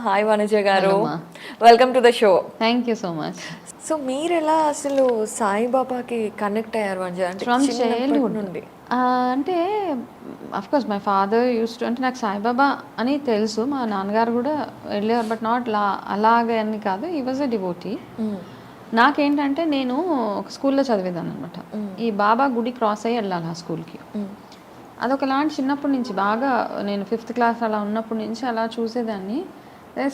Hi Vanaja గారు, hello మా. Welcome to the show. Thank you so much. So మీరు ఎలా అసలు సాయిబాబాకి కనెక్ట్ అయ్యారు వనజ? అంటే ఫ్రమ్ చిన్నప్పటి చైల్డ్హుడ్ నుండి. అంటే course my father use to, అంటే నాకు సాయిబాబా అని తెలుసు, మా నాన్నగారు కూడా వెళ్ళేవారు, బట్ నాట్ అలాగే అని కాదు, ఈ వాజ్ ఎ డివోటీ. నాకేంటంటే నేను ఒక స్కూల్లో చదివేదాన్ని అనమాట. ఈ బాబా గుడి క్రాస్ అయ్యి వెళ్ళాలి ఆ స్కూల్కి. అదొకలాంటి చిన్నప్పటి నుంచి బాగా నేను 5th క్లాస్ అలా ఉన్నప్పటి నుంచి అలా చూసేదాన్ని.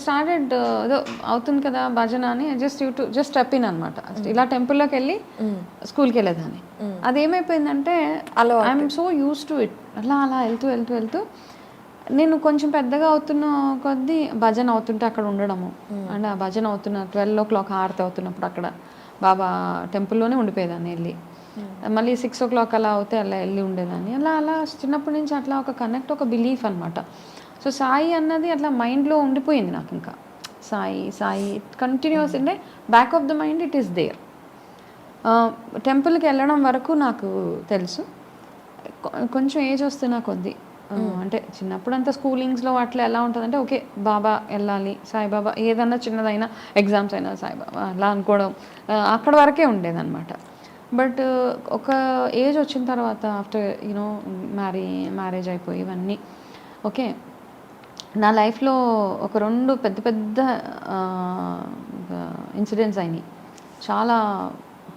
స్టార్టెడ్ ఏదో అవుతుంది కదా భజన అని జస్ట్ స్టెప్ ఇన్ అనమాట. ఇలా టెంపుల్లోకి వెళ్ళి స్కూల్కి వెళ్ళేదాన్ని. అదేమైపోయిందంటే I'm so used to it. అలా అలా వెళ్తూ వెళ్తూ వెళ్తూ నేను కొంచెం పెద్దగా అవుతున్న కొద్దీ భజన అవుతుంటే అక్కడ ఉండడము, అండ్ ఆ భజన అవుతున్న 12 o'clock హారతి అవుతున్నప్పుడు అక్కడ బాబా టెంపుల్లోనే ఉండిపోయేదాన్ని వెళ్ళి. మళ్ళీ 6 o'clock అలా అవుతే అలా వెళ్ళి ఉండేదాన్ని. అలా అలా చిన్నప్పటి నుంచి అట్లా ఒక కనెక్ట్, ఒక బిలీఫ్ అనమాట. సో సాయి అన్నది అట్లా మైండ్లో ఉండిపోయింది నాకు. ఇంకా సాయి సాయి కంటిన్యూస్, అంటే back of the mind it is there. టెంపుల్కి వెళ్ళడం వరకు నాకు తెలుసు. కొంచెం ఏజ్ వస్తున్నా కొద్దీ, అంటే చిన్నప్పుడు అంతా స్కూలింగ్స్లో అట్లా ఎలా ఉంటుందంటే ఓకే బాబా వెళ్ళాలి, సాయిబాబా ఏదన్నా చిన్నదైనా ఎగ్జామ్స్ అయినా సాయిబాబా అలా అనుకోవడం అక్కడ వరకే ఉండేదన్నమాట. బట్ ఒక ఏజ్ వచ్చిన తర్వాత ఆఫ్టర్ యూనో మ్యారేజ్ అయిపోయి ఇవన్నీ ఓకే, నా లైఫ్లో ఒక 2 పెద్ద పెద్ద ఇన్సిడెంట్స్ అయినాయి, చాలా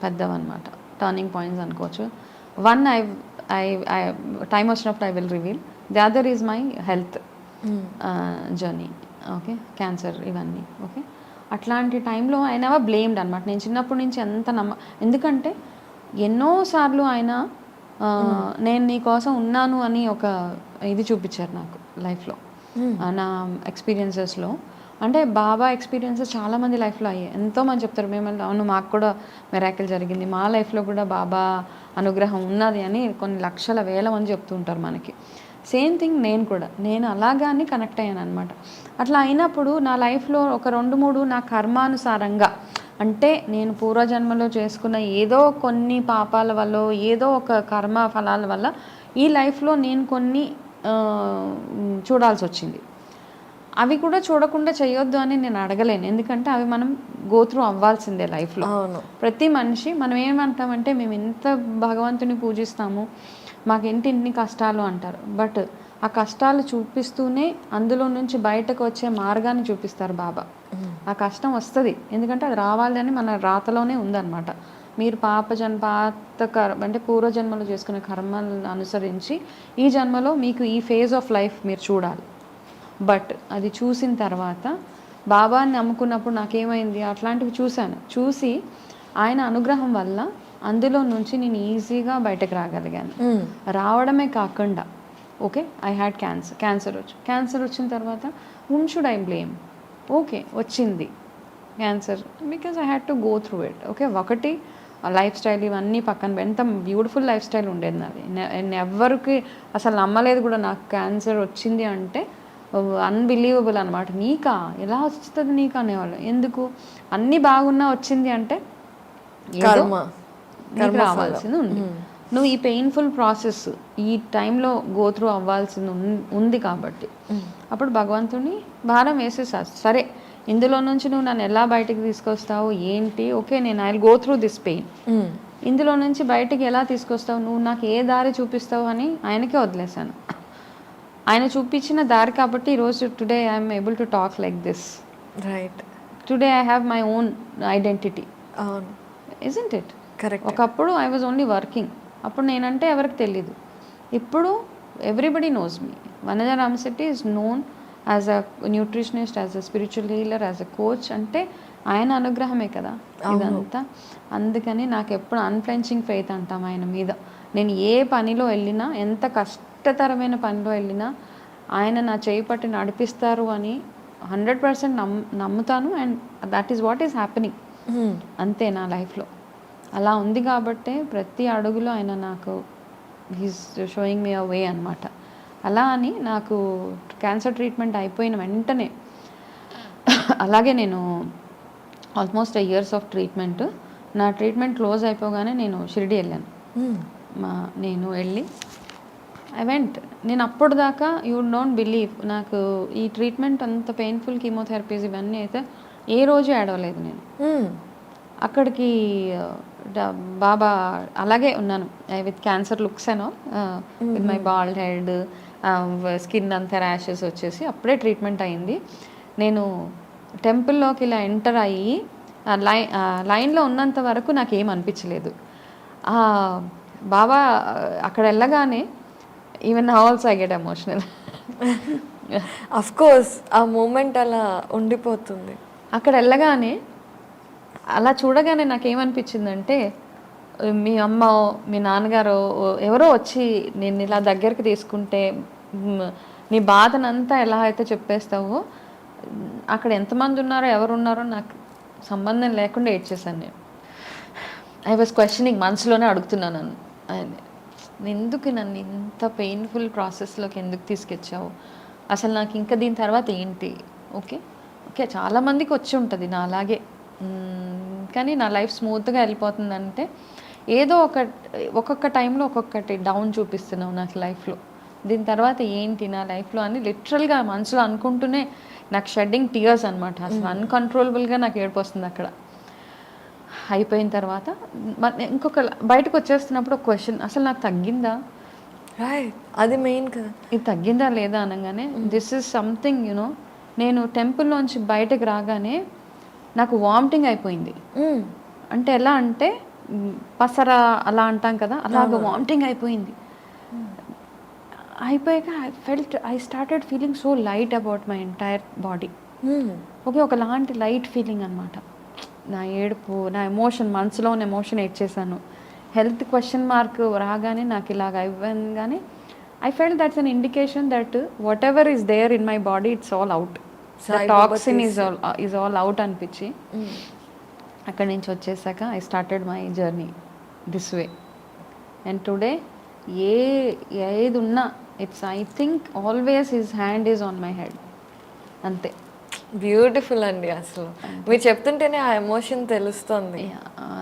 పెద్దవన్నమాట, టర్నింగ్ పాయింట్స్ అనుకోవచ్చు. వన్ ఐ టైం వచ్చినప్పుడు I will reveal. The other is my health journey. Okay, cancer ఇవన్నీ. ఓకే, అట్లాంటి టైంలో ఐ నెవర్ బ్లేమ్డ్ అనమాట. నేను చిన్నప్పటి నుంచి ఎంత ఎందుకంటే ఎన్నోసార్లు ఆయన నేను నీ కోసం ఉన్నాను అని ఒక ఇది చూపించారు నాకు లైఫ్లో, నా ఎక్స్పీరియన్సెస్లో. అంటే బాబా ఎక్స్పీరియన్సెస్ చాలామంది లైఫ్లో అయ్యాయి. ఎంతోమంది చెప్తారు మేము అవును మాకు కూడా మిరాకిల్ జరిగింది, మా లైఫ్లో కూడా బాబా అనుగ్రహం ఉన్నది అని కొన్ని లక్షల వేల మంది చెప్తూ ఉంటారు మనకి. సేమ్ థింగ్ నేను అలాగానే కనెక్ట్ అయ్యాను అనమాట. అట్లా అయినప్పుడు నా లైఫ్లో ఒక 2-3 నా కర్మానుసారంగా, అంటే నేను పూర్వజన్మలో చేసుకున్న ఏదో కొన్ని పాపాల వల్ల, ఏదో ఒక కర్మ ఫలాల వల్ల ఈ లైఫ్లో నేను కొన్ని చూడాల్సి వచ్చింది. అవి కూడా చూడకుండా చేయొద్దు అని నేను అడగలేను, ఎందుకంటే అవి మనం గో త్రూ అవ్వాల్సిందే లైఫ్లో. ప్రతి మనిషి మనం ఏమంటామంటే మేము ఎంత భగవంతుని పూజిస్తాము, మాకేంటి ఇన్ని కష్టాలు అంటారు, బట్ ఆ కష్టాలు చూపిస్తూనే అందులో నుంచి బయటకు వచ్చే మార్గాన్ని చూపిస్తారు బాబా. ఆ కష్టం వస్తుంది ఎందుకంటే అది రావాలని మన రాతలోనే ఉందన్నమాట. మీరు అంటే పూర్వజన్మలో చేసుకునే కర్మలను అనుసరించి ఈ జన్మలో మీకు ఈ ఫేజ్ ఆఫ్ లైఫ్ మీరు చూడాలి. బట్ అది చూసిన తర్వాత బాబాని నమ్ముకున్నప్పుడు నాకేమైంది, అట్లాంటివి చూసి ఆయన అనుగ్రహం వల్ల అందులో నుంచి నేను ఈజీగా బయటకు రాగలిగాను. రావడమే కాకుండా ఓకే ఐ హ్యాడ్ క్యాన్సర్ వచ్చిన తర్వాత whom should I blame? Okay వచ్చింది cancer because I had to go through it. Okay, ఒకటి లైఫ్ స్టైల్ ఇవన్నీ పక్కన, ఎంత బ్యూటిఫుల్ లైఫ్ స్టైల్ ఉండేది నాది. ఎవరికి అసలు నమ్మలేదు కూడా నాకు క్యాన్సర్ వచ్చింది అంటే. అన్బిలీవబుల్ అనమాట. నీకా ఎలా వస్తుంది నీకు అనేవాళ్ళు. ఎందుకు అన్నీ బాగున్నా వచ్చింది అంటే నీకు రావాల్సింది ఉంది. నువ్వు ఈ పెయిన్ఫుల్ ప్రాసెస్ ఈ టైంలో గో త్రూ అవ్వాల్సింది ఉంది కాబట్టి అప్పుడు భగవంతుని భారం వేసేసారు. సరే ఇందులో నుంచి నువ్వు నన్ను ఎలా బయటకు తీసుకొస్తావు ఏంటి, ఓకే నేను I will go through this pain. ఇందులో నుంచి బయటకి ఎలా తీసుకొస్తావు, నువ్వు నాకు ఏ దారి చూపిస్తావు అని ఆయనకే వదిలేశాను. ఆయన చూపించిన దారి కాబట్టి ఈరోజు today I'm able to talk like this. Right, today I have my own identity. Isn't it? Correct. ఒకప్పుడు ఐ వాజ్ ఓన్లీ వర్కింగ్, అప్పుడు నేనంటే ఎవరికి తెలీదు. ఇప్పుడు everybody knows me. Vanaja Ramasetti is known as a nutritionist, as a spiritual healer, as a coach. అంటే ఆయన అనుగ్రహమే కదా ఇదంతా. అందుకని నాకు ఎప్పుడు అన్ఫ్లెంచింగ్ ఫెయిత్ అంటాం ఆయన మీద. నేను ఏ పనిలో వెళ్ళినా, ఎంత కష్టతరమైన పనిలో వెళ్ళినా ఆయన నా చేయి పట్టి నడిపిస్తారు అని 100% నమ్ముతాను. And that is what is happening. అంతే నా లైఫ్లో అలా ఉంది కాబట్టే ప్రతి అడుగులో ఆయన నాకు హీస్ షోయింగ్ మీ అ వే అనమాట. అలా అని నాకు క్యాన్సర్ ట్రీట్మెంట్ అయిపోయిన వెంటనే అలాగే నేను ఆల్మోస్ట్ ఇయర్స్ ఆఫ్ ట్రీట్మెంట్, నా ట్రీట్మెంట్ క్లోజ్ అయిపోగానే నేను షిరిడి వెళ్ళాను. నేను వెళ్ళి ఐ వెంట్. నేను అప్పుడు దాకా యూ డోంట్ బిలీవ్ నాకు ఈ ట్రీట్మెంట్ అంత పెయిన్ఫుల్ కీమోథెరపీస్ ఇవన్నీ అయితే ఏ రోజు ఏడవలేదు నేను. అక్కడికి బాబా అలాగే ఉన్నాను విత్ క్యాన్సర్ లుక్స్ అనో with my bald head, skin అంతా ర్యాషెస్ వచ్చేసి అప్పుడే ట్రీట్మెంట్ అయింది. నేను టెంపుల్లోకి ఇలా ఎంటర్ అయ్యి లైన్లో ఉన్నంత వరకు నాకేం అనిపించలేదు. బాబా అక్కడ వెళ్ళగానే even also I get emotional. Of course ఆ మూమెంట్ అలా ఉండిపోతుంది. అక్కడ వెళ్ళగానే అలా చూడగానే నాకేమనిపించిందంటే మీ అమ్మ మీ నాన్నగారు ఎవరో వచ్చి నేను ఇలా దగ్గరికి తీసుకుంటే నీ బాధనంతా ఎలా అయితే చెప్పేస్తావో అక్కడ ఎంతమంది ఉన్నారో ఎవరున్నారో నాకు సంబంధం లేకుండా ఏడ్చేసాను నేను. ఐ వాజ్ క్వశ్చనింగ్, మనసులోనే అడుగుతున్నాను నన్ను ఎందుకు నన్ను ఇంత పెయిన్ఫుల్ ప్రాసెస్లోకి ఎందుకు తీసుకొచ్చావు, అసలు నాకు ఇంకా దీని తర్వాత ఏంటి. ఓకే ఓకే చాలామందికి వచ్చి ఉంటుంది నా అలాగే, కానీ నా లైఫ్ స్మూత్గా వెళ్ళిపోతుందంటే ఏదో ఒక్కొక్క టైంలో ఒక్కొక్కటి డౌన్ చూపిస్తున్నావు నాకు లైఫ్లో, దీని తర్వాత ఏంటి నా లైఫ్లో అని లిటరల్గా మనసులో అనుకుంటూనే నాకు షెడ్డింగ్ టీయర్స్ అనమాట. అసలు అన్కంట్రోలబుల్గా నాకు ఏడుపు వస్తుంది అక్కడ. అయిపోయిన తర్వాత ఇంకొక బయటకు వచ్చేస్తున్నప్పుడు ఒక క్వశ్చన్, అసలు నాకు తగ్గిందా, అది మెయిన్ కదా, ఇది తగ్గిందా లేదా అనగానే దిస్ ఈజ్ సంథింగ్ యునో. నేను టెంపుల్లోంచి బయటకు రాగానే నాకు వామిటింగ్ అయిపోయింది. అంటే ఎలా అంటే పసరా అలా అంటాం కదా, అలాగ వామిటింగ్ అయిపోయింది. అయిపోయాక I started feeling so light about my entire body. Okay ఒకలాంటి లైట్ ఫీలింగ్ అనమాట. నా ఏడుపు, నా ఎమోషన్, మనసులో ఉన్న ఎమోషన్ ఏడ్చేసాను. హెల్త్ క్వశ్చన్ మార్క్ రాగానే నాకు ఇలాగ అవ్వగానే I felt that's an indication that whatever is there in my body it's all out, the toxin is all out అనిపించి అక్కడి నుంచి వచ్చేసాక I started my journey this way. And today ఏది ఉన్నా it's I think always his hand is on my head, అంతే. Beautiful అండి, అసలు మీరు చెప్తుంటేనే ఆ ఎమోషన్ తెలుస్తుంది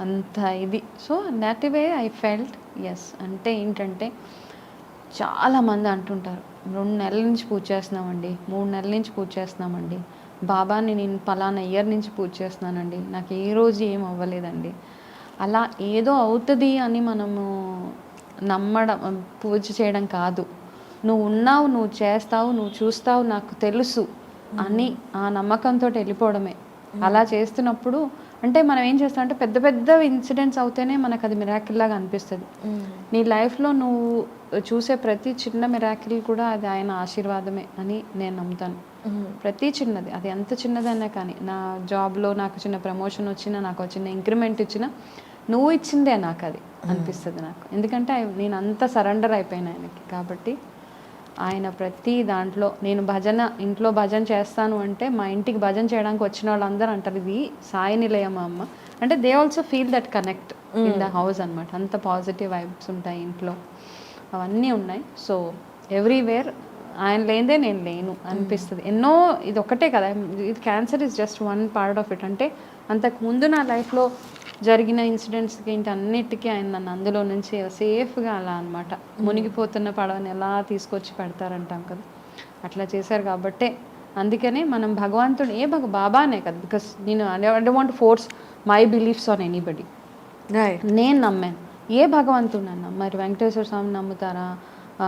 అంత ఇది. So that way I felt yes. అంటే ఏంటంటే చాలామంది అంటుంటారు 2 నెలల నుంచి పూజ చేస్తున్నామండి, 3 నెలల నుంచి పూజ చేస్తున్నామండి, బాబాని నేను పలానా ఇయర్ నుంచి పూజ చేస్తున్నానండి, నాకు ఏ రోజు ఏం అవ్వలేదండి. అలా ఏదో అవుతుంది అని మనము నమ్మడం పూజ చేయడం కాదు. నువ్వు ఉన్నావు, నువ్వు చేస్తావు, నువ్వు చూస్తావు, నాకు తెలుసు అని ఆ నమ్మకంతో వెళ్ళిపోవడమే. అలా చేస్తున్నప్పుడు అంటే మనం ఏం చేస్తామంటే పెద్ద పెద్ద ఇన్సిడెంట్స్ అవుతేనే మనకు అది మిరాకిల్ లాగా అనిపిస్తుంది. నీ లైఫ్లో నువ్వు చూసే ప్రతి చిన్న మిరాకిల్ కూడా అది ఆయన ఆశీర్వాదమే అని నేను నమ్ముతాను. ప్రతి చిన్నది, అది ఎంత చిన్నదైనా కానీ, నా జాబ్లో నాకు చిన్న ప్రమోషన్ వచ్చినా, నాకు చిన్న ఇంక్రిమెంట్ ఇచ్చినా నువ్వు ఇచ్చిందే నాకు అది అనిపిస్తుంది నాకు. ఎందుకంటే నేను అంత సరెండర్ అయిపోయాను ఆయనకి. కాబట్టి ఆయన ప్రతి దాంట్లో నేను ఇంట్లో భజన చేస్తాను అంటే మా ఇంటికి భజన చేయడానికి వచ్చిన వాళ్ళందరూ అంటారు ఇది సాయి నిలయం అమ్మ అంటే they also feel that connect in the house అనమాట. అంత పాజిటివ్ వైబ్స్ ఉంటాయి ఇంట్లో, అవన్నీ ఉన్నాయి. సో ఎవ్రీవేర్ ఆయన లేదే నేను లేను అనిపిస్తుంది. ఎన్నో ఇది ఒకటే కదా, ఇది cancer is just one part of it. అంటే అంతకుముందు నా లైఫ్లో జరిగిన ఇన్సిడెంట్స్కి ఏంటి అన్నిటికీ ఆయన నన్ను అందులో నుంచి సేఫ్గా అలా అనమాట మునిగిపోతున్న పడవని ఎలా తీసుకొచ్చి పెడతారంటాం కదా, అట్లా చేశారు. కాబట్టే అందుకనే మనం భగవంతుడు బాబానే కదా, బికాస్ నేను I don't want force my beliefs on anybody. నేను నమ్మాను భగవంతుడు నన్ను. మరి వెంకటేశ్వర స్వామి నమ్ముతారా,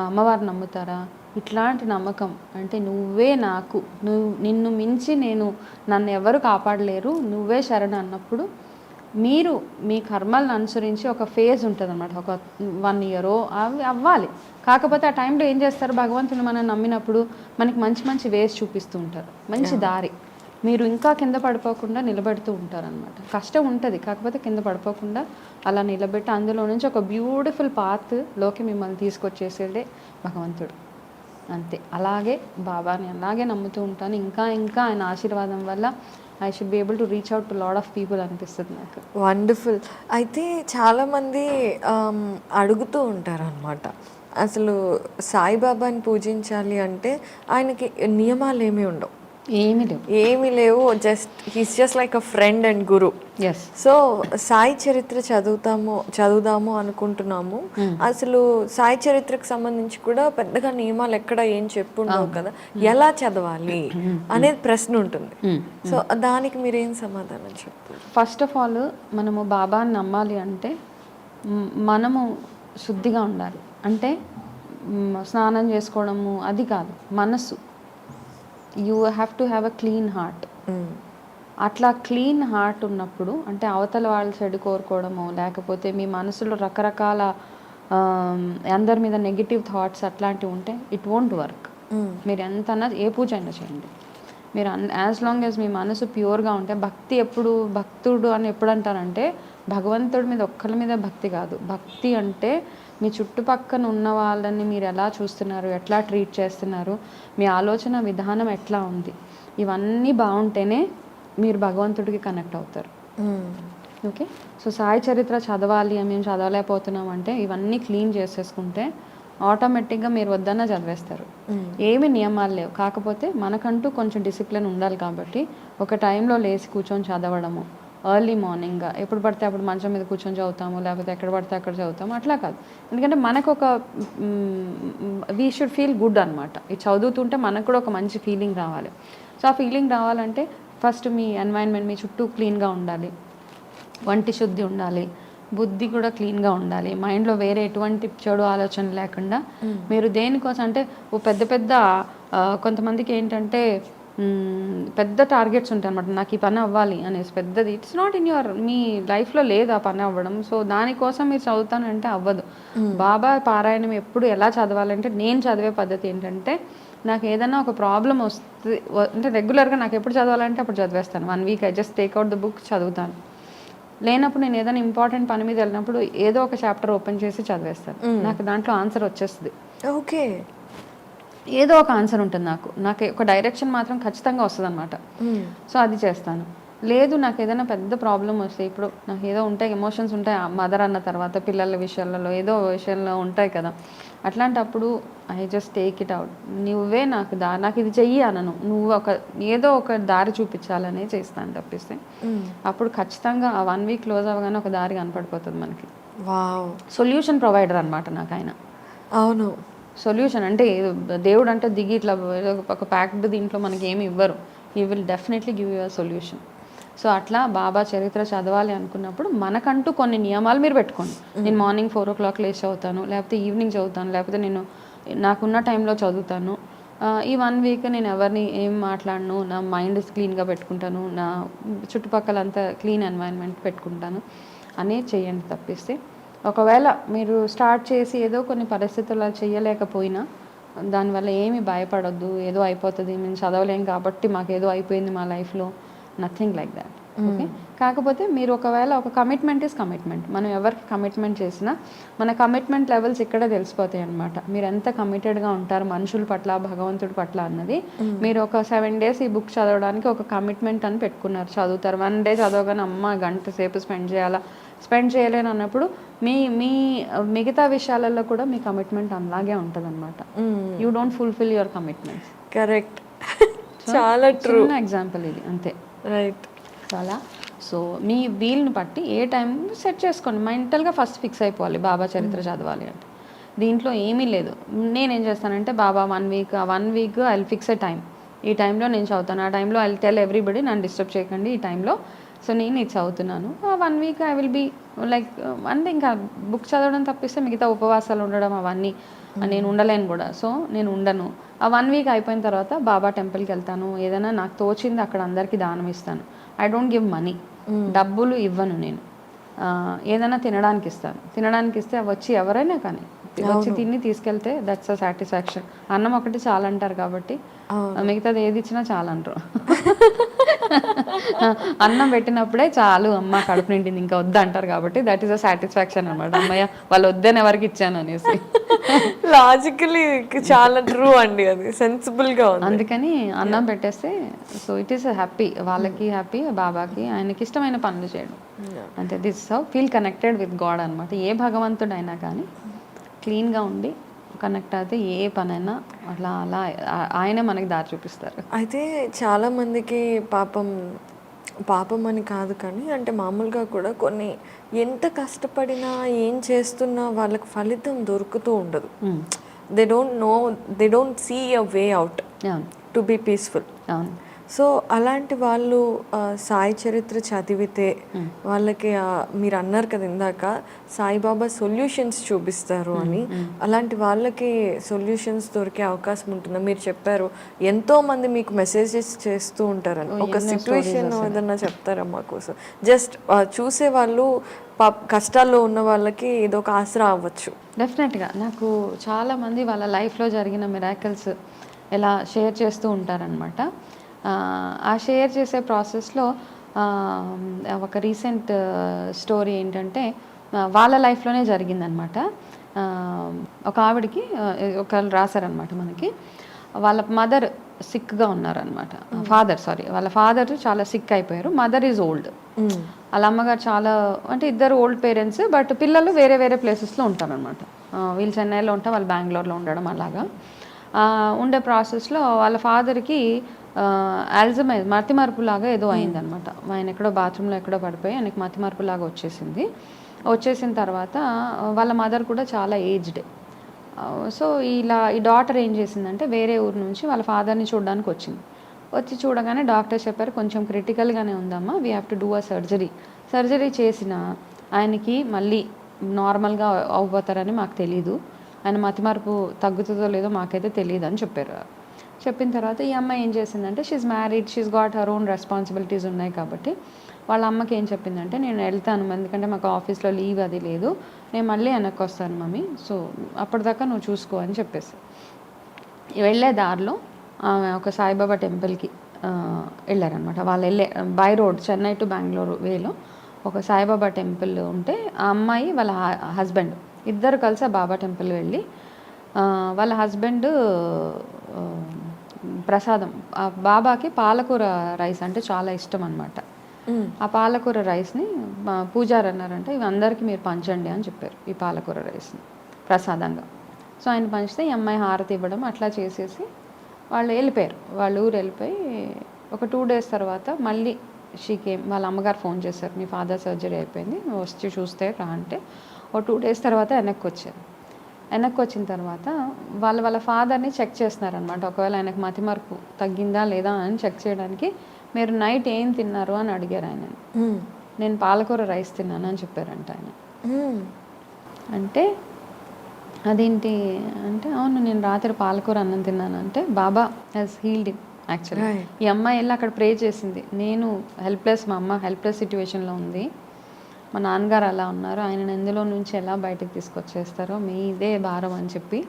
అమ్మవారు నమ్ముతారా, ఇట్లాంటి నమ్మకం అంటే నువ్వే నాకు, నిన్ను మించి నన్ను ఎవరు కాపాడలేరు, నువ్వే శరణు అన్నప్పుడు మీరు మీ కర్మలను అనుసరించి ఒక ఫేజ్ ఉంటుంది అనమాట, ఒక 1 year అవి అవ్వాలి. కాకపోతే ఆ టైంలో ఏం చేస్తారు, భగవంతుని మనం నమ్మినప్పుడు మనకి మంచి మంచి వేస్ చూపిస్తూ ఉంటారు, మంచి దారి. మీరు ఇంకా కింద పడిపోకుండా నిలబెడుతూ ఉంటారు అనమాట. కష్టం ఉంటుంది, కాకపోతే కింద పడిపోకుండా అలా నిలబెట్టి అందులో నుంచి ఒక బ్యూటిఫుల్ పాత్లోకి మిమ్మల్ని తీసుకొచ్చేసేదే భగవంతుడు, అంతే. అలాగే బాబాని అలాగే నమ్ముతూ ఉంటాను. ఇంకా ఇంకా ఆయన ఆశీర్వాదం వల్ల I should be able to reach out to lot of people అనిపిస్తుంది నాకు. వండర్ఫుల్. అయితే చాలామంది అడుగుతూ ఉంటారు అనమాట, అసలు సాయిబాబాని పూజించాలి అంటే ఆయనకి నియమాలు ఏమీ ఉండవు, ఏమీ లేవు, just like a friend and guru. Yes. So Sai Charitra చదువుదాము అనుకుంటున్నాము. అసలు సాయి చరిత్రకు సంబంధించి కూడా పెద్దగా నియమాలు ఎక్కడ ఏం చెప్పుండవు కదా, ఎలా చదవాలి అనేది ప్రశ్న ఉంటుంది. సో దానికి మీరేం సమాధానం చెప్తారు? ఫస్ట్ ఆఫ్ ఆల్ మనము బాబాని నమ్మాలి అంటే మనము శుద్ధిగా ఉండాలి. అంటే స్నానం చేసుకోవడము అది కాదు, మనసు. You have to have a clean heart. అట్లా క్లీన్ హార్ట్ ఉన్నప్పుడు అంటే అవతల వాళ్ళ చెడు కోరుకోవడము, లేకపోతే మీ మనసులో రకరకాల అందరి మీద నెగిటివ్ థాట్స్ అట్లాంటివి ఉంటే ఇట్ వోంట్ వర్క్. మీరు ఎంత ఏ పూజ అయినా చేయండి, మీరు యాజ్ లాంగ్ యాజ్ మీ మనసు ప్యూర్గా ఉంటే, భక్తుడు అని ఎప్పుడు అంటారంటే భగవంతుడి మీద ఒక్కరి మీద భక్తి కాదు. భక్తి అంటే మీ చుట్టుపక్కన ఉన్న వాళ్ళని మీరు ఎలా చూస్తున్నారు, ఎట్లా ట్రీట్ చేస్తున్నారు, మీ ఆలోచన విధానం ఎట్లా ఉంది, ఇవన్నీ బాగుంటేనే మీరు భగవంతుడికి కనెక్ట్ అవుతారు. ఓకే. సో సాయి చరిత్ర చదవాలి అని మేము చదవలేకపోతున్నాం అంటే ఇవన్నీ క్లీన్ చేసేసుకుంటే ఆటోమేటిక్గా మీరు వద్దన్నా చదివేస్తారు. ఏమి నియమాలు లేవు, కాకపోతే మనకంటూ కొంచెం డిసిప్లిన్ ఉండాలి. కాబట్టి ఒక టైంలో లేచి కూర్చొని చదవడము, ఎర్లీ మార్నింగ్ ఎప్పుడు పడితే అప్పుడు మంచం మీద కూర్చొని చదువుతాము, లేకపోతే ఎక్కడ పడితే అక్కడ చదువుతాము, అట్లా కాదు. ఎందుకంటే మనకు ఒక వీ షుడ్ ఫీల్ గుడ్ అనమాట. ఇది చదువుతుంటే మనకు కూడా ఒక మంచి ఫీలింగ్ రావాలి. సో ఆ ఫీలింగ్ రావాలంటే ఫస్ట్ మీ ఎన్వైరన్మెంట్, మీ చుట్టూ క్లీన్గా ఉండాలి, వంటి శుద్ధి ఉండాలి, బుద్ధి కూడా క్లీన్గా ఉండాలి, మైండ్లో వేరే ఎటువంటి చెడు ఆలోచన లేకుండా. మీరు దేనికోసం అంటే పెద్ద కొంతమందికి ఏంటంటే పెద్ద టార్గెట్స్ ఉంటాయి అనమాట, నాకు ఈ పని అవ్వాలి అనేసి పెద్దది. ఇట్స్ నాట్ ఇన్ మీ లైఫ్లో లేదు ఆ పని అవ్వడం. సో దానికోసం మీరు చదువుతానంటే అవ్వదు. బాబా పారాయణం ఎప్పుడు ఎలా చదవాలంటే, నేను చదివే పద్ధతి ఏంటంటే, నాకు ఏదైనా ఒక ప్రాబ్లం వస్తే అంటే రెగ్యులర్గా నాకు ఎప్పుడు చదవాలంటే అప్పుడు చదివేస్తాను. 1 week I just takeout the book చదువుతాను. లేనప్పుడు నేను ఏదైనా ఇంపార్టెంట్ పని మీద వెళ్ళినప్పుడు ఏదో ఒక చాప్టర్ ఓపెన్ చేసి చదివేస్తాను. నాకు దాంట్లో ఆన్సర్ వచ్చేస్తుంది. ఓకే. ఏదో ఒక ఆన్సర్ ఉంటుంది, నాకు ఒక డైరెక్షన్ మాత్రం ఖచ్చితంగా వస్తుంది అనమాట. సో అది చేస్తాను. లేదు నాకు ఏదైనా పెద్ద ప్రాబ్లం వస్తే, ఇప్పుడు నాకు ఏదో ఉంటాయి, ఎమోషన్స్ ఉంటాయి, మదర్ అన్న తర్వాత పిల్లల విషయాలలో ఏదో విషయంలో ఉంటాయి కదా, అట్లాంటప్పుడు I just take it out. నువ్వే నాకు ఇది చెయ్యి అనను, నువ్వు ఏదో ఒక దారి చూపించాలనే చేస్తాను తప్పిస్తే. అప్పుడు ఖచ్చితంగా ఆ 1 వీక్ క్లోజ్ అవ్వగానే ఒక దారి కనపడిపోతుంది మనకి. వావ్. సొల్యూషన్ ప్రొవైడర్ అనమాట నాకు ఆయన. అవును. సొల్యూషన్ అంటే దేవుడు అంటే దిగి ఇట్లా ఒక ప్యాక్డ్ దీంట్లో మనకి ఏమి ఇవ్వరు. He will definitely give you a solution. So అట్లా బాబా చరిత్ర చదవాలి అనుకున్నప్పుడు మనకంటూ కొన్ని నియమాలు మీరు పెట్టుకోండి. నేను మార్నింగ్ 4 o'clock లేచి చదువుతాను, లేకపోతే ఈవినింగ్ చదువుతాను, లేకపోతే నేను నాకున్న టైంలో చదువుతాను. ఈ 1 వీక్ నేను ఎవరిని ఏం మాట్లాడను, నా మైండ్ క్లీన్గా పెట్టుకుంటాను, నా చుట్టుపక్కల అంతా క్లీన్ ఎన్వైరన్మెంట్ పెట్టుకుంటాను అనేది చేయండి తప్పిస్తే. ఒకవేళ మీరు స్టార్ట్ చేసి ఏదో కొన్ని పరిస్థితుల్లో చేయలేకపోయినా దానివల్ల ఏమి భయపడొద్దు. ఏదో అయిపోతుంది, మేము చదవలేం కాబట్టి మాకు ఏదో అయిపోయింది మా లైఫ్లో, నథింగ్ లైక్ దాట్. ఓకే. కాకపోతే మీరు ఒకవేళ ఒక కమిట్మెంట్ ఈజ్ కమిట్మెంట్. మనం ఎవరికి కమిట్మెంట్ చేసినా మన కమిట్మెంట్ లెవెల్స్ ఇక్కడే తెలిసిపోతాయి అనమాట. మీరు ఎంత కమిటెడ్గా ఉంటారు మనుషుల పట్ల, భగవంతుడి పట్ల అన్నది. మీరు ఒక 7 days ఈ బుక్ చదవడానికి ఒక కమిట్మెంట్ అని పెట్టుకున్నారు, చదువుతారు. 1 day చదవగానే అమ్మ గంట సేపు స్పెండ్ చేయలేను అన్నప్పుడు మీ మిగతా విషయాలలో కూడా మీ కమిట్మెంట్ అలాగే ఉంటుంది అనమాట. You don't fulfil your commitments. Correct. చాలా ట్రూ ఎగ్జాంపుల్ ఇది, అంతే. రైట్. చాలా. సో మీ వీల్ని బట్టి ఏ టైం సెట్ చేసుకోండి. మెంటల్గా ఫస్ట్ ఫిక్స్ అయిపోవాలి బాబా చరిత్ర చదవాలి అంటే. దీంట్లో ఏమీ లేదు. నేనేం చేస్తానంటే Baba 1 week I will fix a time. ఈ టైంలో నేను చదువుతాను, ఆ టైంలో ఐ విల్ టెల్ ఎవ్రీబడి నన్ను డిస్టర్బ్ చేయకండి ఈ టైంలో. సో నేను ఇది చదువుతున్నాను. 1 week I will be like అంటే ఇంకా బుక్ చదవడం తప్పిస్తే మిగతా ఉపవాసాలు ఉండడం అవన్నీ నేను ఉండలేను కూడా. సో నేను ఉండను. ఆ 1 వీక్ అయిపోయిన తర్వాత బాబా టెంపుల్కి వెళ్తాను, ఏదైనా నాకు తోచింది అక్కడ అందరికీ దానం ఇస్తాను. ఐ డోంట్ గివ్ మనీ, డబ్బులు ఇవ్వను నేను. ఏదైనా తినడానికి ఇస్తే వచ్చి ఎవరైనా కానీ వచ్చి తిని తీసుకెళ్తే దట్స్ అ సాటిస్ఫాక్షన్. అన్నం ఒకటి చాలా అంటారు కాబట్టి మిగతాది ఏది ఇచ్చినా చాలా అంటారు. అన్నం పెట్టినప్పుడే చాలు అమ్మ కడుపు నిండింది ఇంకా వద్దు అంటారు కాబట్టి దట్ ఈస్ అ సాటిస్ఫాక్షన్ అనమాట. అమ్మయ్య వాళ్ళు వద్దని ఎవరికి ఇచ్చాను అనేసి. లాజికలీ చాలా ట్రూ అండి, అది సెన్సిబుల్ గా ఉంది. అందుకని అన్నం పెట్టేస్తే సో ఇట్ ఈస్ హ్యాపీ, వాళ్ళకి హ్యాపీ, బాబాకి ఆయనకి ఇష్టమైన పనులు చేయడం అంటే. This how feel connected with God అనమాట. ఏ భగవంతుడైనా కానీ క్లీన్గా ఉండి కనెక్ట్ అయితే ఏ పనైనా అలా అలా ఆయనే మనకి దారి చూపిస్తారు. అయితే చాలా మందికి పాపం పాపం అని కాదు కానీ అంటే మామూలుగా కూడా కొన్ని ఎంత కష్టపడినా ఏం చేస్తున్నా వాళ్ళకి ఫలితం దొరుకుతూ ఉండదు. They don't know, they don't see a way out అవును టు బీ పీస్ఫుల్. అవును. సో అలాంటి వాళ్ళు సాయి చరిత్ర చదివితే వాళ్ళకి మీరు అన్నారు కదా ఇందాక సాయిబాబా సొల్యూషన్స్ చూపిస్తారు అని, అలాంటి వాళ్ళకి సొల్యూషన్స్ దొరికే అవకాశం ఉంటుందా? మీరు చెప్పారు ఎంతో మంది మీకు మెసేజెస్ చేస్తూ ఉంటారని. ఒక సిచ్యువేషన్ ఏదన్నా చెప్తారా మా కోసం? జస్ట్ చూసే వాళ్ళు కష్టాల్లో ఉన్న వాళ్ళకి ఇది ఒక ఆసరా అవ్వచ్చు. డెఫినెట్గా నాకు చాలామంది వాళ్ళ లైఫ్లో జరిగిన మిరాకిల్స్ ఎలా షేర్ చేస్తూ ఉంటారనమాట. ఆ షేర్ చేసే ప్రాసెస్లో ఒక రీసెంట్ స్టోరీ ఏంటంటే వాళ్ళ లైఫ్లోనే జరిగిందనమాట. ఒక ఆవిడకి ఒకళ్ళు రాశారనమాట మనకి, వాళ్ళ మదర్ సిక్గా ఉన్నారనమాట. వాళ్ళ ఫాదర్ చాలా సిక్ అయిపోయారు. Mother is old. వాళ్ళ అమ్మగారు చాలా అంటే ఇద్దరు ఓల్డ్ పేరెంట్స్, బట్ పిల్లలు వేరే వేరే ప్లేసెస్లో ఉంటారనమాట. వీళ్ళు చెన్నైలో ఉంటా, వాళ్ళు బెంగళూరులో ఉండడం అలాగా ఉండే ప్రాసెస్లో వాళ్ళ ఫాదర్కి ఆల్జమైజ్ మతిమరుపులాగా ఏదో అయిందనమాట. ఆయన ఎక్కడో బాత్రూంలో ఎక్కడో పడిపోయి ఆయనకి మతిమరుపులాగా వచ్చేసిన తర్వాత వాళ్ళ మదర్ కూడా చాలా ఏజ్డ్. సో ఈ డాటర్ ఏం చేసిందంటే వేరే ఊరు నుంచి వాళ్ళ ఫాదర్ని చూడడానికి వచ్చి చూడగానే డాక్టర్ చెప్పారు కొంచెం క్రిటికల్గానే ఉందమ్మా, we have to do a surgery చేసిన ఆయనకి మళ్ళీ నార్మల్గా అవ్వతారని మాకు తెలీదు, ఆయన మతిమరుపు తగ్గుతుందో లేదో మాకైతే తెలియదు అని చెప్పారు. చెప్పిన తర్వాత ఈ అమ్మాయి ఏం చేసిందంటే she's married, she's got her own responsibilities ఉన్నాయి కాబట్టి వాళ్ళ అమ్మకి ఏం చెప్పిందంటే నేను వెళ్తాను, ఎందుకంటే మాకు ఆఫీస్లో లీవ్ అది లేదు, నేను మళ్ళీ వెనక్కి వస్తాను మమ్మీ, సో అప్పటిదాకా నువ్వు చూసుకో అని చెప్పేసి వెళ్ళే దారిలో ఆమె ఒక సాయిబాబా టెంపుల్కి వెళ్ళారనమాట. వాళ్ళు by road Chennai to Bengaluru వేలో ఒక సాయిబాబా టెంపుల్ ఉంటే ఆ అమ్మాయి వాళ్ళ హస్బెండ్ ఇద్దరు కలిసి ఆ బాబా టెంపుల్ వెళ్ళి వాళ్ళ హస్బెండ్ ప్రసాదం ఆ బాబాకి పాలకూర రైస్ అంటే చాలా ఇష్టం అనమాట. ఆ పాలకూర రైస్ని పూజారి అన్నారంటే ఇవి అందరికీ మీరు పంచండి అని చెప్పారు, ఈ పాలకూర రైస్ని ప్రసాదంగా. సో ఆయన పంచితే ఈ అమ్మాయి హారతి ఇవ్వడం అట్లా చేసేసి వాళ్ళు వెళ్ళిపోయారు. వాళ్ళ ఊరు వెళ్ళిపోయి ఒక 2 days తర్వాత మళ్ళీ వాళ్ళ అమ్మగారు ఫోన్ చేశారు, మీ ఫాదర్ సర్జరీ అయిపోయింది, వచ్చి చూస్తే రా అంటే. ఒక 2 days తర్వాత వెనక్కి వచ్చిన తర్వాత వాళ్ళ ఫాదర్ని చెక్ చేస్తున్నారనమాట. ఒకవేళ ఆయనకు మతిమరుపు తగ్గిందా లేదా అని చెక్ చేయడానికి మీరు నైట్ ఏం తిన్నారు అని అడిగారు ఆయన. నేను పాలకూర రైస్ తిన్నాను అని చెప్పారంట ఆయన. అంటే అదేంటి అంటే అవును నేను రాత్రి పాలకూర అన్నం తిన్నాను అంటే బాబా హ్యాస్ హీల్డ్ హిమ్ యాక్చువల్లీ. ఈ అమ్మాయి వెళ్ళి అక్కడ ప్రే చేసింది, నేను మా అమ్మ హెల్ప్లెస్ సిచ్యువేషన్లో ఉంది, మా నాన్నగారు అలా ఉన్నారు, ఆయన ఎందులో నుంచి ఎలా బయటకు తీసుకొచ్చేస్తారో మీదే భారం అని చెప్పి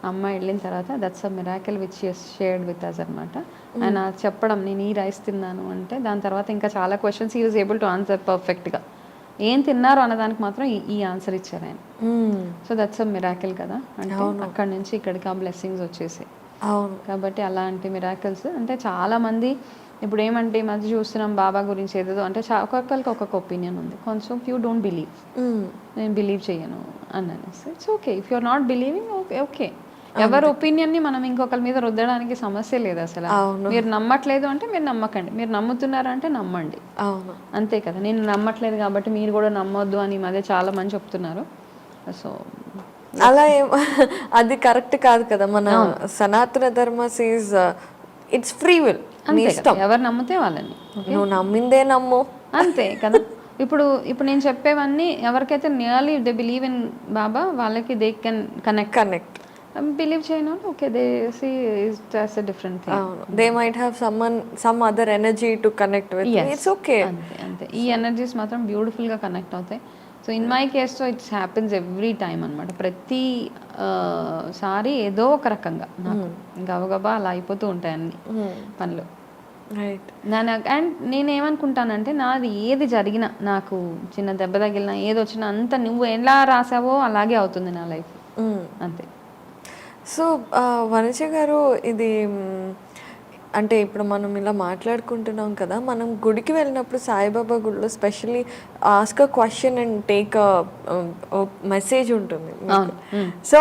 అమ్మాయి వెళ్ళిన తర్వాత that's a miracle which shared with us అనమాట. ఆయన చెప్పడం నేను ఈ రైస్ తిన్నాను అంటే దాని తర్వాత ఇంకా చాలా questions he was able to answer పర్ఫెక్ట్గా. ఏం తిన్నారు అన్నదానికి మాత్రం ఈ ఆన్సర్ ఇచ్చారు ఆయన. సో దట్స్ అ మిరాకిల్ కదా, అంటే అక్కడి నుంచి ఇక్కడికి ఆ బ్లెస్సింగ్స్ వచ్చేసాయి. కాబట్టి అలాంటి మిరాకిల్స్ అంటే చాలామంది ఇప్పుడు ఏమంటే ఈ మధ్య చూస్తున్నాం బాబా గురించి ఏదేదో అంటే ఒక్కొక్కరికి ఒక్కొక్క ఒపీనియన్ ఉంది. కొంచెం ఫ్యూ డోంట్ బిలీవ్, నేను బిలీవ్ చేయను అని అనేసి it's okay. If you're not believing okay. ఎవరి ఒపీనియన్ని మనం ఇంకొకరి మీద రుద్దడానికి సమస్య లేదు అసలు. మీరు నమ్మట్లేదు అంటే మీరు నమ్మకండి, మీరు నమ్ముతున్నారంటే నమ్మండి, అంతే కదా. నేను నమ్మట్లేదు కాబట్టి మీరు కూడా నమ్మొద్దు అని అదే చాలా మంది చెప్తున్నారు. సో అలా అది కరెక్ట్ కాదు కదా. మన సనాతన ధర్మ సేస్ ఇట్స్ ఫ్రీ విల్, ఎవరు నమ్మితే వాళ్ళని, నువ్వు నమ్మిందే నమ్ము, అంతే కదా. ఇప్పుడు నేను చెప్పేవన్నీ ఎవరికైతే nearly they believe in Baba వాళ్ళకి దే కెన్ కనెక్ట్. బిలీవ్ చేయను okay, they see it's a different thing. They might have some other energy to connect with, it's okay. అంతే ఈ ఎనర్జీస్ మాత్రం బ్యూటిఫుల్గా కనెక్ట్ అవుతాయి. సో ఇన్ మై కేస్లో it's happens every time అనమాట. ప్రతి సారి ఏదో ఒక రకంగా నాకు గబగబా అలా అయిపోతూ ఉంటాయి అన్ని పనులు. అండ్ నేనేమనుకుంటానంటే నాది ఏది జరిగినా, నాకు చిన్న దెబ్బ తగిలినా ఏది వచ్చినా అంత నువ్వు ఎలా రాసావో అలాగే అవుతుంది నా లైఫ్, అంతే. సో వనజ గారు, ఇది అంటే ఇప్పుడు మనం ఇలా మాట్లాడుకుంటున్నాం కదా, మనం గుడికి వెళ్ళినప్పుడు సాయిబాబా గుడిలో specially ask a question and take message ఉంటుంది. సో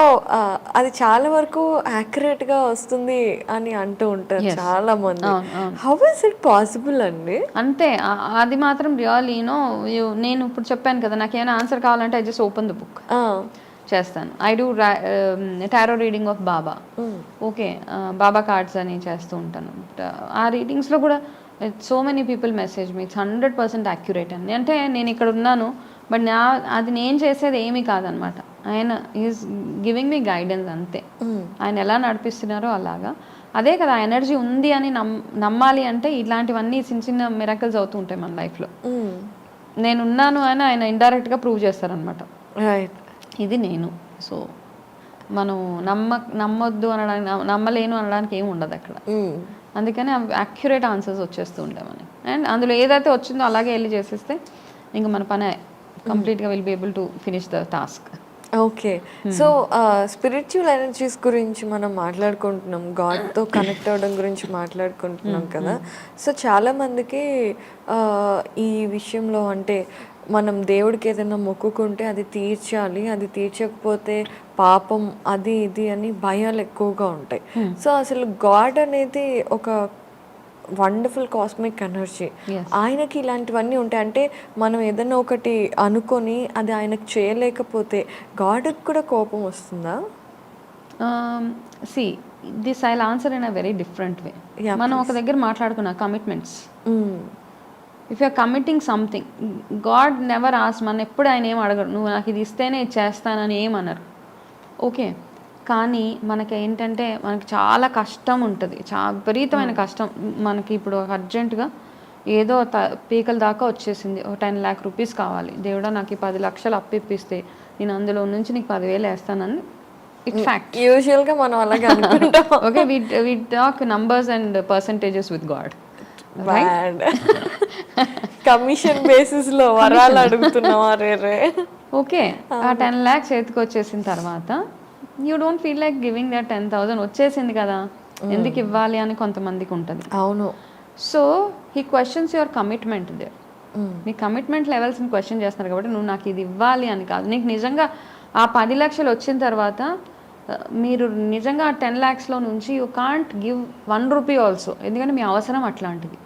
అది చాలా వరకు యాక్యురేట్ గా వస్తుంది అని అంటూ ఉంటారు చాలా మంది. హౌ ఇస్ ఇట్ పాసిబుల్ అండి? అంతే, అది మాత్రం రియల్ యూనో. నేను ఇప్పుడు చెప్పాను కదా, నాకు ఏమైనా ఆన్సర్ కావాలంటే I just open the book చేస్తాను. I do tarot reading of Baba. Okay, Baba cards అని చేస్తూ ఉంటాను. ఆ రీడింగ్స్లో కూడా so many people message me it's 100% accurate అని. అంటే నేను ఇక్కడ ఉన్నాను, బట్ అది నేను చేసేది ఏమీ కాదనమాట. ఆయన ఈజ్ గివింగ్ మీ గైడెన్స్ అంతే. ఆయన ఎలా నడిపిస్తున్నారో అలాగా. అదే కదా, ఎనర్జీ ఉంది అని నమ్మాలి అంటే ఇట్లాంటివన్నీ చిన్న చిన్న మిరాకిల్స్ అవుతూ ఉంటాయి మన లైఫ్లో. నేనున్నాను అని ఆయన ఇండైరెక్ట్గా ప్రూవ్ చేస్తారనమాట. రైట్, ఇది నేను. సో మనం నమ్మొద్దు అనడానికి, నమ్మలేను అనడానికి ఏమి ఉండదు అక్కడ. అందుకని యాక్యురేట్ ఆన్సర్స్ వచ్చేస్తూ ఉంటాయి మనకి. అండ్ అందులో ఏదైతే వచ్చిందో అలాగే వెళ్ళి చేసేస్తే ఇంకా మన పని కంప్లీట్గా will be able to finish the task. Okay, so spiritual energies గురించి మనం మాట్లాడుకుంటున్నాం, గాడ్తో కనెక్ట్ అవ్వడం గురించి మాట్లాడుకుంటున్నాం కదా. సో చాలామందికి ఈ విషయంలో అంటే మనం దేవుడికి ఏదైనా మొక్కుకుంటే అది తీర్చాలి, అది తీర్చకపోతే పాపం, అది ఇది అని భయాలు ఎక్కువగా ఉంటాయి. సో అసలు గాడ్ అనేది ఒక వండర్ఫుల్ కాస్మిక్ ఎనర్జీ. ఆయనకి ఇలాంటివన్నీ ఉంటాయి అంటే మనం ఏదైనా ఒకటి అనుకొని అది ఆయనకు చేయలేకపోతే గాడ్కి కూడా కోపం వస్తుందా? See this I answer in a very different way. మనం ఒక దగ్గర మాట్లాడుకున్న commitments. If you're committing something, God never ఆస్, మన ఎప్పుడు ఆయన ఏం అడగరు నువ్వు నాకు ఇది ఇస్తేనే చేస్తానని ఏమన్నారు. ఓకే, కానీ మనకి ఏంటంటే మనకి చాలా కష్టం ఉంటుంది, విపరీతమైన కష్టం మనకి. ఇప్పుడు అర్జెంటుగా ఏదో పీకల దాకా వచ్చేసింది, ఒక 10 lakh rupees కావాలి. దేవుడా నాకు ఈ 10 లక్షలు అప్పు ఇప్పిస్తే నేను అందులో నుంచి నీకు 10,000 వేస్తానని. It fact. యూజువల్గా మనం అలాగే అనుకుంటాం. Okay, we talk numbers and percentages with God. Commission basis లో వరాలు అడుగుతున్నావా రే? ఓకే, ఆ 10 lakhs చేతికి వచ్చేసిన తర్వాత you don't feel like giving that 10,000 వచ్చేసింది కదా, ఎందుకు ఇవ్వాలి అని కొంతమందికి ఉంటుంది. అవును. So he questions your commitment they. Me commitment లెవెల్స్ని క్వశ్చన్ చేస్తున్నారు కాబట్టి నువ్వు నాకు ఇది ఇవ్వాలి అని కాదు. నీకు నిజంగా ఆ 10 లక్షలు వచ్చిన తర్వాత మీరు నిజంగా 10 lakhsలో నుంచి you can't give 1 rupee also, ఎందుకంటే మీ అవసరం అట్లాంటిది.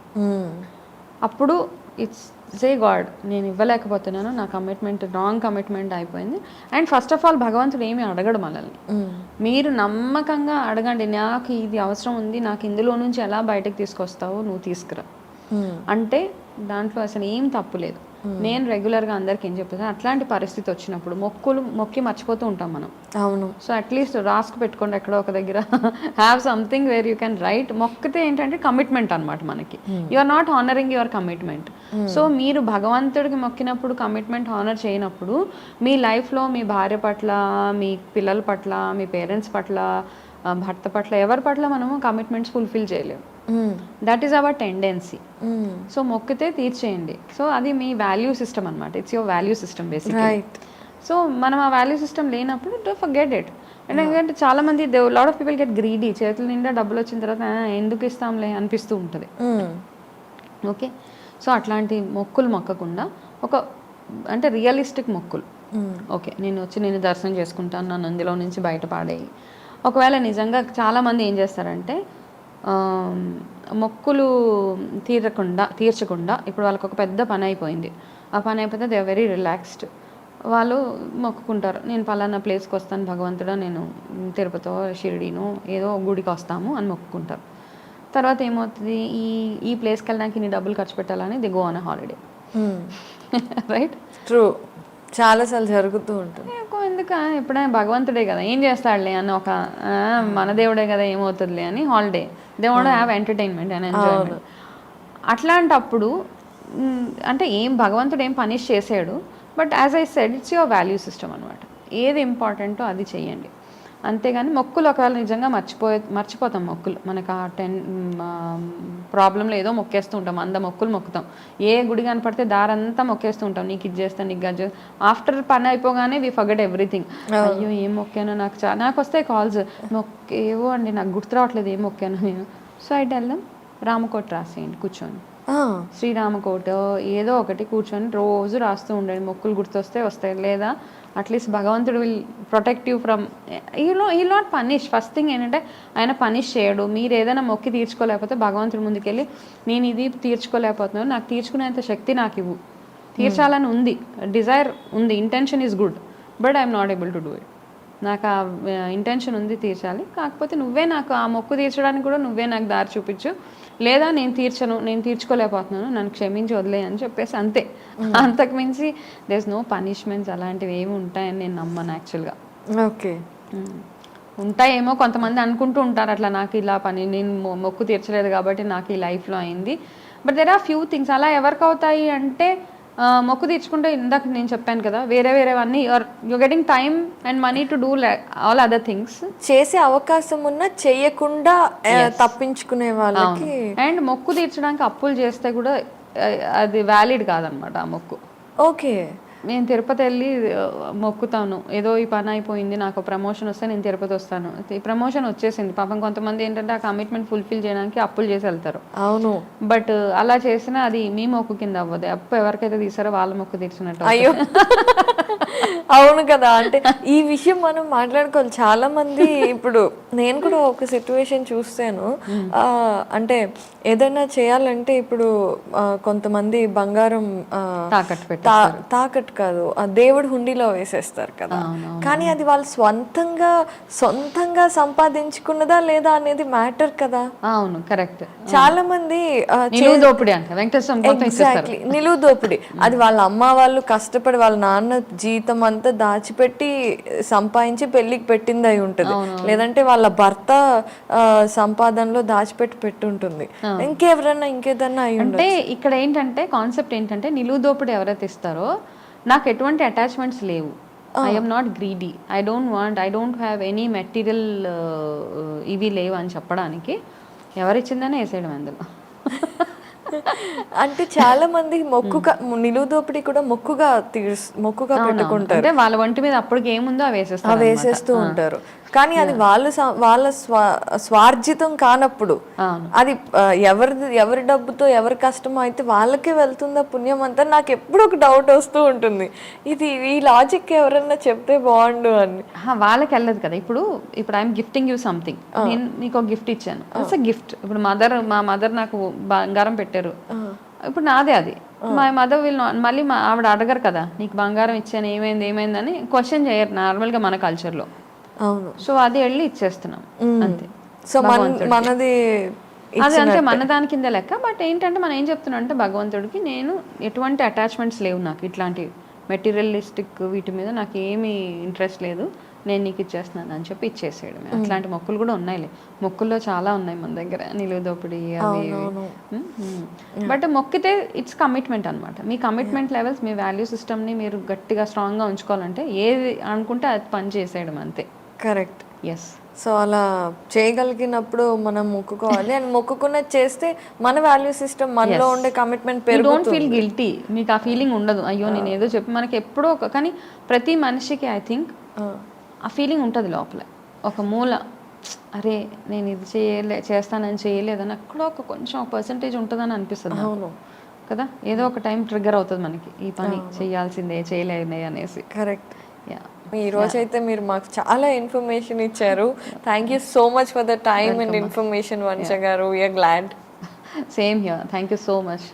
అప్పుడు ఇట్స్ సే గాడ్ నేను ఇవ్వలేకపోతున్నాను, నా కమిట్మెంట్ రాంగ్ కమిట్మెంట్ అయిపోయింది. అండ్ ఫస్ట్ ఆఫ్ ఆల్ భగవంతుడు ఏమీ అడగడు మనల్ని. మీరు నమ్మకంగా అడగండి, నాకు ఇది అవసరం ఉంది, నాకు ఇందులో నుంచి ఎలా బయటకు తీసుకొస్తావో నువ్వు తీసుకురా అంటే దాంట్లో అసలు ఏం తప్పు లేదు. నేను రెగ్యులర్గా అందరికి ఏం చెప్తాను, అట్లాంటి పరిస్థితి వచ్చినప్పుడు మొక్కి మర్చిపోతూ ఉంటాం మనం. అవును. సో అట్లీస్ట్ రాసుకు పెట్టుకోండి ఎక్కడో ఒక దగ్గర, have something where you can write. మొక్కితే ఏంటంటే కమిట్మెంట్ అనమాట మనకి. You are not honouring your commitment. So మీరు భగవంతుడికి మొక్కినప్పుడు కమిట్మెంట్ హానర్ చేయనప్పుడు మీ లైఫ్లో మీ భార్య పట్ల, మీ పిల్లల పట్ల, మీ పేరెంట్స్ పట్ల, భర్త పట్ల, ఎవరి పట్ల మనము కమిట్మెంట్స్ ఫుల్ఫిల్ చేయలేము. That is our tendency. So మొక్కితే తీర్చేయండి. సో అది మీ వాల్యూ సిస్టమ్ అనమాట. It's your value system basically. So మనం ఆ వాల్యూ సిస్టమ్ లేనప్పుడు డోంట్ ఫర్గెట్ ఇట్. ఎందుకంటే చాలా మంది lot of people get greedy. చేతుల నిండా డబ్బులు వచ్చిన తర్వాత ఎందుకు ఇస్తాంలే అనిపిస్తూ ఉంటుంది. ఓకే, సో అట్లాంటి మొక్కులు మొక్కకుండా ఒక అంటే రియలిస్టిక్ మొక్కులు. ఓకే, నేను వచ్చి నేను దర్శనం చేసుకుంటాను, నన్ను అందులో నుంచి బయటపడేయి. ఒకవేళ నిజంగా చాలామంది ఏం చేస్తారంటే మొక్కులు తీర్చకుండా ఇప్పుడు వాళ్ళకి ఒక పెద్ద పని అయిపోయింది, ఆ పని అయిపోతే దే ఆర్ వెరీ రిలాక్స్డ్. వాళ్ళు మొక్కుకుంటారు, నేను పలానా ప్లేస్కి వస్తాను భగవంతుడా, నేను తిరుపతిలో షిరిడీనో ఏదో గుడికి వస్తాము అని మొక్కుకుంటారు. తర్వాత ఏమవుతుంది, ఈ ప్లేస్కి వెళ్ళడానికి ఇన్ని డబ్బులు ఖర్చు పెట్టాలని they go on a holiday. Right, true, చాలాసార్లు జరుగుతూ ఉంటుంది. ఎందుకు ఎప్పుడైనా భగవంతుడే కదా ఏం చేస్తాడులే అని, ఒక మన దేవుడే కదా ఏమవుతుందిలే అని holiday. They want to have entertainment and enjoyment. అట్లాంటప్పుడు అంటే ఏం భగవంతుడు ఏం పనిష్ చేసాడు, but as I said it's your value system అనమాట. ఏది ఇంపార్టెంటో అది చెయ్యండి. అంతేగాని మొక్కులు ఒకవేళ నిజంగా మర్చిపోతాం మొక్కులు. మనకు ఆ ప్రాబ్లంలో ఏదో మొక్కేస్తూ ఉంటాం, మొక్కులు మొక్కుతాం. ఏ గుడి కనపడితే దారంతా మొక్కేస్తూ ఉంటాం, నీకు ఇది చేస్తాను, నీకు అది చేస్తాను. ఆఫ్టర్ పని అయిపోగానే వి ఫర్గెట్ ఎవ్రీథింగ్. అయ్యో ఏం మొక్కానో, నాకు వస్తాయి కాల్స్, ఏవో అండి నాకు గుర్తు రావట్లేదు ఏం మొక్కాను నేను. So I tell them Ramakota రాసేయండి కూర్చొని, ఆ, శ్రీరామకోట ఏదో ఒకటి కూర్చొని రోజు రాస్తూ ఉండండి, మొక్కులు గుర్తొస్తే వస్తాయి. లేదా అట్లీస్ట్ భగవంతుడు విల్ ప్రొటెక్ట్ యూ ఫ్రమ్, ఈ నాట్ పనిష్. ఫస్ట్ థింగ్ ఏంటంటే ఆయన పనిష్ చేయడు. మీరు ఏదైనా మొక్కి తీర్చుకోలేకపోతే భగవంతుడి ముందుకెళ్ళి నేను ఇది తీర్చుకోలేకపోతున్నాను, నాకు తీర్చుకునేంత శక్తి నాకు ఇవ్వు. తీర్చాలని ఉంది, డిజైర్ ఉంది, intention is good, but I'm not able to do it. నాకు ఆ ఇంటెన్షన్ ఉంది తీర్చాలి, కాకపోతే నువ్వే నాకు ఆ మొక్కు తీర్చడానికి కూడా నువ్వే నాకు దారి చూపించు, లేదా నేను తీర్చుకోలేకపోతున్నాను, నన్ను క్షమించి వదిలే అని చెప్పేసి అంతే. అంతకు మించి దేర్ ఇస్ నో పనిష్మెంట్స్ అలాంటివి ఏమి ఉంటాయని నేను నమ్మను యాక్చువల్గా. ఓకే. ఉంటాయేమో కొంతమంది అనుకుంటూ ఉంటారు అట్లా, నాకు ఇలా నేను మొక్కు తీర్చలేదు కాబట్టి నాకు ఈ లైఫ్లో అయింది. But there are few things అలా ఎవరికి అవుతాయి అంటే, మొక్కు తీర్చుకుంటే ఇందాక నేను చెప్పాను కదా, వేరేవన్నీ you getting time and money to do all other things. చేసే అవకాశం ఉన్నా చేయకుండా తప్పించుకునే వాళ్ళకి. అండ్ మొక్కు తీర్చడానికి అప్పులు చేస్తే కూడా అది వ్యాలిడ్ కాదనమాట ఆ మొక్కు. ఓకే. నేను తిరుపతి వెళ్ళి మొక్కుతాను, ఏదో ఈ పని అయిపోయింది, నాకు ప్రమోషన్ వస్తే నేను తిరుపతి వస్తాను, ఈ ప్రమోషన్ వచ్చేసింది. పాపం కొంతమంది ఏంటంటే ఆ కమిట్మెంట్ ఫుల్ఫిల్ చేయడానికి అప్పులు చేసి వెళ్తారు. అవును. బట్ అలా చేసినా అది మీ మొక్కు కింద అవ్వదు, అప్పు ఎవరికైతే తీసారో వాళ్ళ మొక్కు తీర్చినట్టు. అయ్యో, అవును కదా. అంటే ఈ విషయం మనం మాట్లాడుకోవాలి. చాలా మంది ఇప్పుడు నేను కూడా ఒక సిచ్యువేషన్ చూస్తాను. అంటే ఏదైనా చేయాలంటే ఇప్పుడు కొంతమంది బంగారం తాకట్టు కాదు, ఆ దేవుడి హుండీలో వేసేస్తారు కదా. కానీ అది వాళ్ళు సొంతంగా సంపాదించుకున్నదా లేదా అనేది మ్యాటర్ కదా. అవును, కరెక్ట్. చాలా మంది ఎగ్జాక్ట్లీ నిలువు దోపిడి. అది వాళ్ళ అమ్మ వాళ్ళు కష్టపడి వాళ్ళ నాన్న జీతం అంతా దాచిపెట్టి సంపాదించి పెళ్లికి పెట్టింది అయి ఉంటుంది, లేదంటే వాళ్ళ భర్త సంపాదనలో దాచిపెట్టి ఉంటుంది, ఇంకేదన్నా అయి అంటే ఇక్కడ ఏంటంటే కాన్సెప్ట్ ఏంటంటే నిలువు దోపిడి ఎవరైతే ఇస్తారో నాకు ఎటువంటి అటాచ్మెంట్స్ లేవు, I'm not greedy, I don't have any material ఇవి లేవు అని చెప్పడానికి ఎవరిచ్చిందనే వేసేయడం అందులో. అంటే చాలా మంది నిలువు దోపిడీ కూడా మొక్కుగా పెట్టుకుంటారు. అంటే వాళ్ళ ఒంటి మీద అప్పటికి ఏముందో వేసేస్తూ ఉంటారు. కానీ అది వాళ్ళ స్వార్జితం కానప్పుడు, అది ఎవరి డబ్బుతో ఎవరి కష్టమో అయితే వాళ్ళకే వెళ్తుందా పుణ్యం అంతా. నాకు ఎప్పుడు ఒక డౌట్ వస్తూ ఉంటుంది, ఈ లాజిక్ ఎవరన్నా చెప్తే బాగుండు అని. వాళ్ళకి వెళ్ళదు కదా. ఇప్పుడు ఐఎమ్ గిఫ్టింగ్ యూ సంథింగ్, నేను నీకు ఒక గిఫ్ట్ ఇచ్చాను, ఇట్స్ అ గిఫ్ట్. ఇప్పుడు మా మదర్ నాకు బంగారం పెట్టారు, ఇప్పుడు నాదే అది. మా మదర్ మళ్ళీ ఆవిడ అడగరు కదా, నీకు బంగారం ఇచ్చాను ఏమైందని క్వశ్చన్ చేయరు నార్మల్గా మన కల్చర్లో. అవును. సో అది వెళ్ళి ఇచ్చేస్తున్నాం అంతే. సో మనది అది అంతే, మన దాని కింద లెక్క. బట్ ఏంటంటే మనం ఏం చెప్తున్నాం అంటే భగవంతుడికి నేను ఎటువంటి అటాచ్మెంట్స్ లేవు, నాకు ఇట్లాంటి మెటీరియలిస్టిక్ వీటి మీద నాకు ఏమీ ఇంట్రెస్ట్ లేదు, నేను నీకు ఇచ్చేస్తున్నాను అని చెప్పి ఇచ్చేసేయడం. అట్లాంటి మొక్కులు కూడా ఉన్నాయిలే, మొక్కుల్లో చాలా ఉన్నాయి మన దగ్గర, నిలువు దోపిడీ అవి. బట్ మొక్కితే ఇట్స్ కమిట్మెంట్ అనమాట. మీ కమిట్మెంట్ లెవెల్స్, మీ వాల్యూ సిస్టమ్ని మీరు గట్టిగా స్ట్రాంగ్గా ఉంచుకోవాలంటే ఏది అనుకుంటే అది పని చేసేయడం అంతే. కరెక్ట్. ఎస్. సో అలా చేయగలిగినప్పుడు మనం మొక్కుకోవాలి, అండ్ మొక్కుకున్నది చేస్తే మన వాల్యూ సిస్టమ్, మనలో ఉండే కమిట్మెంట్ పెరుగుతుంది. డోంట్ ఫీల్ గిల్టీ, మీకు ఆ ఫీలింగ్ ఉండదు, అయ్యో నేను ఏదో చెప్పి. మనకి ఎప్పుడో కానీ ప్రతి మనిషికి ఐ థింక్ ఆ ఫీలింగ్ ఉంటుంది లోపల ఒక మూల, అరే నేను ఇది చేస్తానని చేయలేదని అక్కడ కొంచెం పర్సంటేజ్ ఉంటుందని అనిపిస్తుంది. అవును కదా, ఏదో ఒక టైం ట్రిగ్గర్ అవుతుంది మనకి, ఈ పని చేయాల్సిందే చేయలేదే అనేసి. కరెక్ట్. ఈ రోజు అయితే మీరు మాకు చాలా ఇన్ఫర్మేషన్ ఇచ్చారు. Thank you so much for the time and information Vamsha గారు. We're glad. Same here, thank you so much.